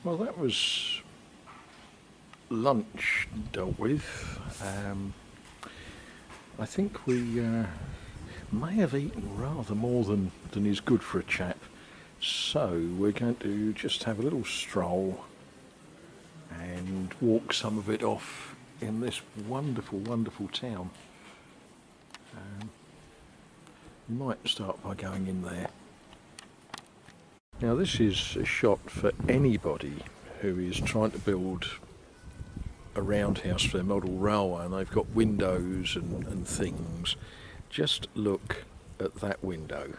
Well, that was lunch dealt with. I think we may have eaten rather more than is good for a chap. So we're going to just have a little stroll and walk some of it off in this wonderful, wonderful town. We might start by going in there. Now this is a shot for anybody who is trying to build a roundhouse for their model railway and they've got windows and things. Just look at that window.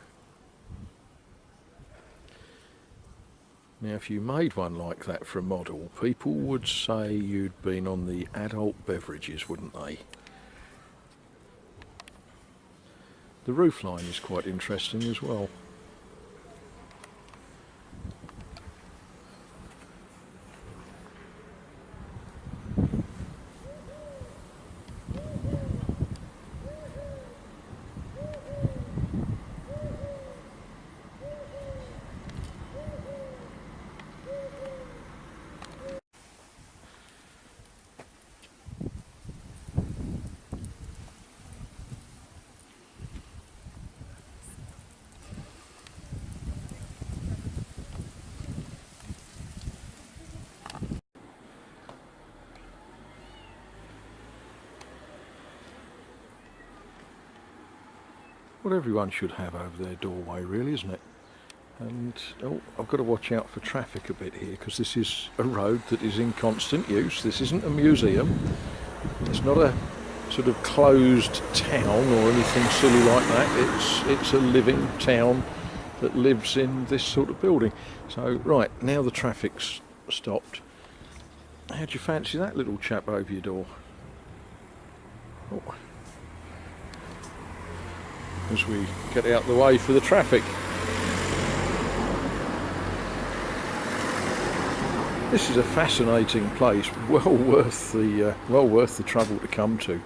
Now if you made one like that for a model, people would say you'd been on the adult beverages, wouldn't they? The roofline is quite interesting as well. What everyone should have over their doorway, really, isn't it? And I've got to watch out for traffic a bit here because this is a road that is in constant use. This isn't a museum. It's not a sort of closed town or anything silly like that. It's a living town that lives in this sort of building. So right, now the traffic's stopped. How do you fancy that little chap over your door? Oh. As we get out the way for the traffic. This is a fascinating place, well worth the trouble to come to.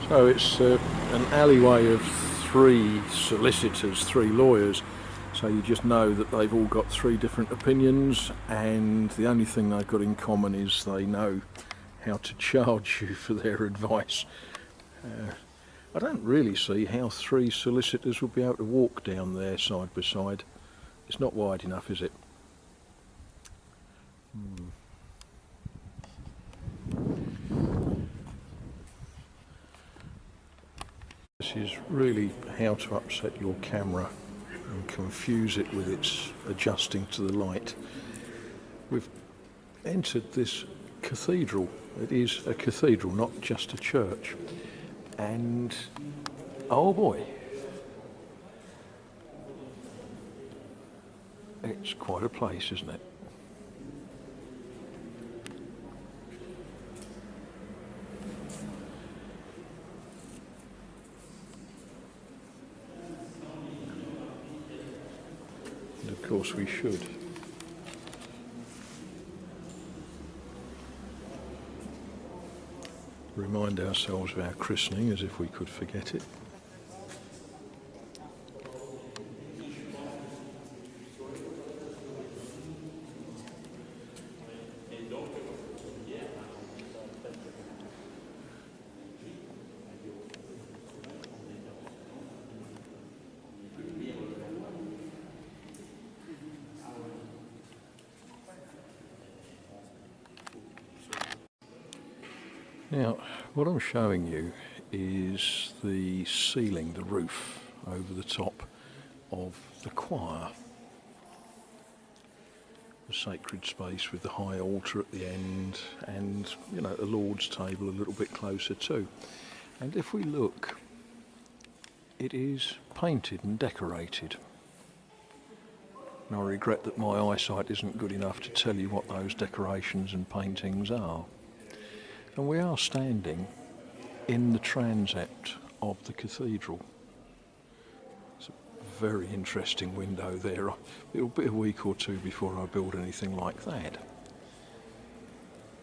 So it's an alleyway of three solicitors, three lawyers. So you just know that they've all got three different opinions, and the only thing they've got in common is they know how to charge you for their advice. I don't really see how three solicitors would be able to walk down there side by side. It's not wide enough, is it? This is really how to upset your camera and confuse it with its adjusting to the light. We've entered this cathedral. It is a cathedral, not just a church. And oh boy, it's quite a place, isn't it? And of course we should. Remind ourselves of our christening as if we could forget it. Now, what I'm showing you is the ceiling, the roof over the top of the choir. The sacred space with the high altar at the end and, you know, the Lord's table a little bit closer too. And if we look, it is painted and decorated. And I regret that my eyesight isn't good enough to tell you what those decorations and paintings are. And we are standing in the transept of the cathedral. It's a very interesting window there. It'll be a week or two before I build anything like that.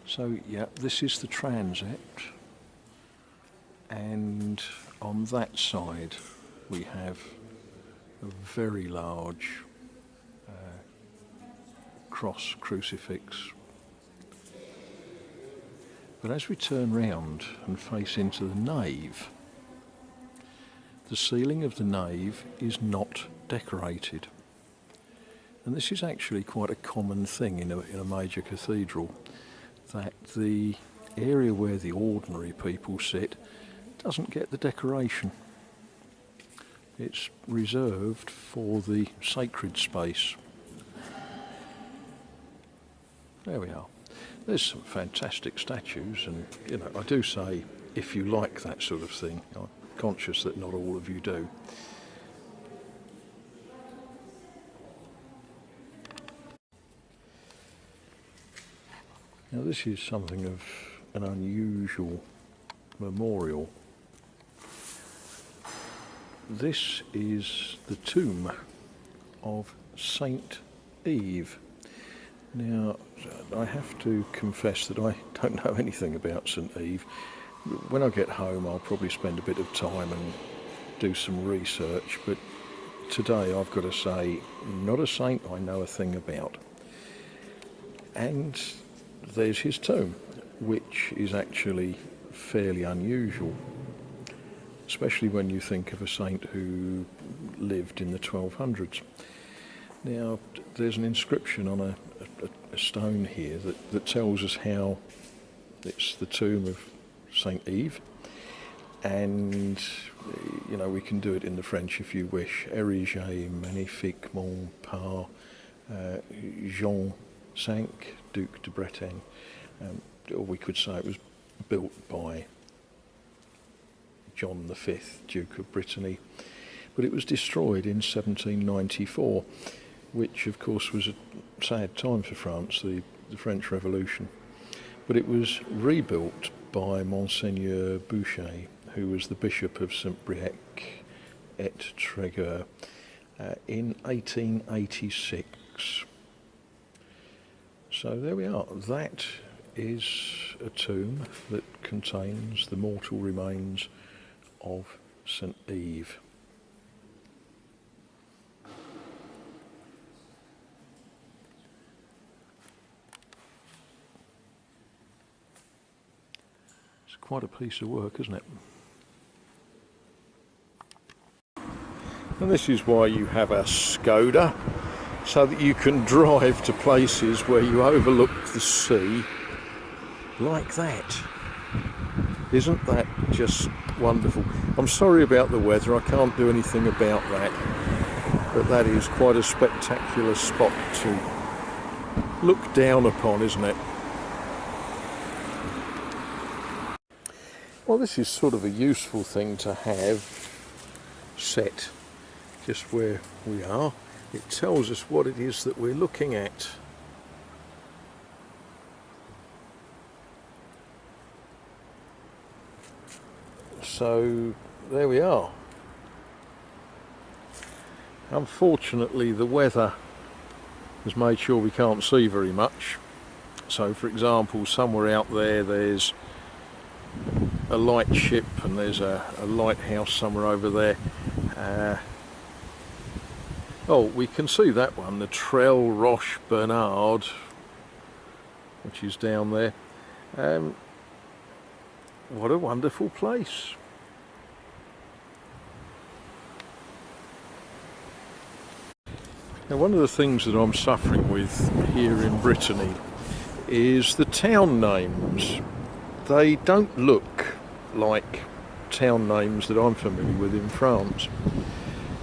So yeah, this is the transept, and on that side we have a very large cross crucifix. But as we turn round and face into the nave, the ceiling of the nave is not decorated. And this is actually quite a common thing in a major cathedral, that the area where the ordinary people sit doesn't get the decoration. It's reserved for the sacred space. There we are. There's some fantastic statues, and you know, I do say, if you like that sort of thing, I'm conscious that not all of you do. Now this is something of an unusual memorial. This is the tomb of Saint Eve. Now, I have to confess that I don't know anything about St Eve. When I get home I'll probably spend a bit of time and do some research, but today I've got to say, not a saint I know a thing about. And there's his tomb, which is actually fairly unusual, especially when you think of a saint who lived in the 1200s. Now, there's an inscription on a stone here that tells us how it's the tomb of Saint Eve, and you know, we can do it in the French if you wish. Érigé magnifique mon par Jean V, Duc de Bretagne, or we could say it was built by John V, Duke of Brittany, but it was destroyed in 1794, which of course was a sad time for France, the French Revolution. But it was rebuilt by Monseigneur Boucher, who was the Bishop of Saint-Brieuc et Trégueux, in 1886. So there we are. That is a tomb that contains the mortal remains of St Eve. It's quite a piece of work, isn't it? And this is why you have a Skoda, so that you can drive to places where you overlook the sea like that. Isn't that just wonderful? I'm sorry about the weather, I can't do anything about that, but that is quite a spectacular spot to look down upon, isn't it? Well, this is sort of a useful thing to have set just where we are. It tells us what it is that we're looking at. So there we are. Unfortunately, the weather has made sure we can't see very much. So for example, somewhere out there there's a light ship, and there's a lighthouse somewhere over there. Oh, we can see that one, the Trelle Roche Bernard, which is down there. What a wonderful place. Now, one of the things that I'm suffering with here in Brittany is the town names. They don't look like town names that I'm familiar with in France.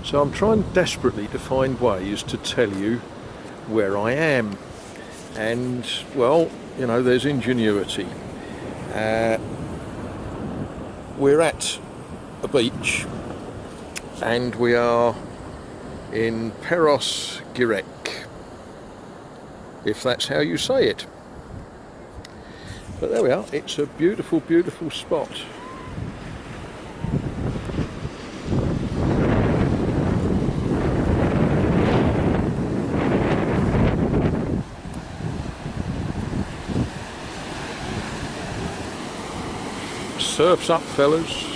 So I'm trying desperately to find ways to tell you where I am. And, well, you know, there's ingenuity. We're at a beach, and we are in Perros-Guirec, if that's how you say it. But there we are, it's a beautiful, beautiful spot. Surf's up, fellas.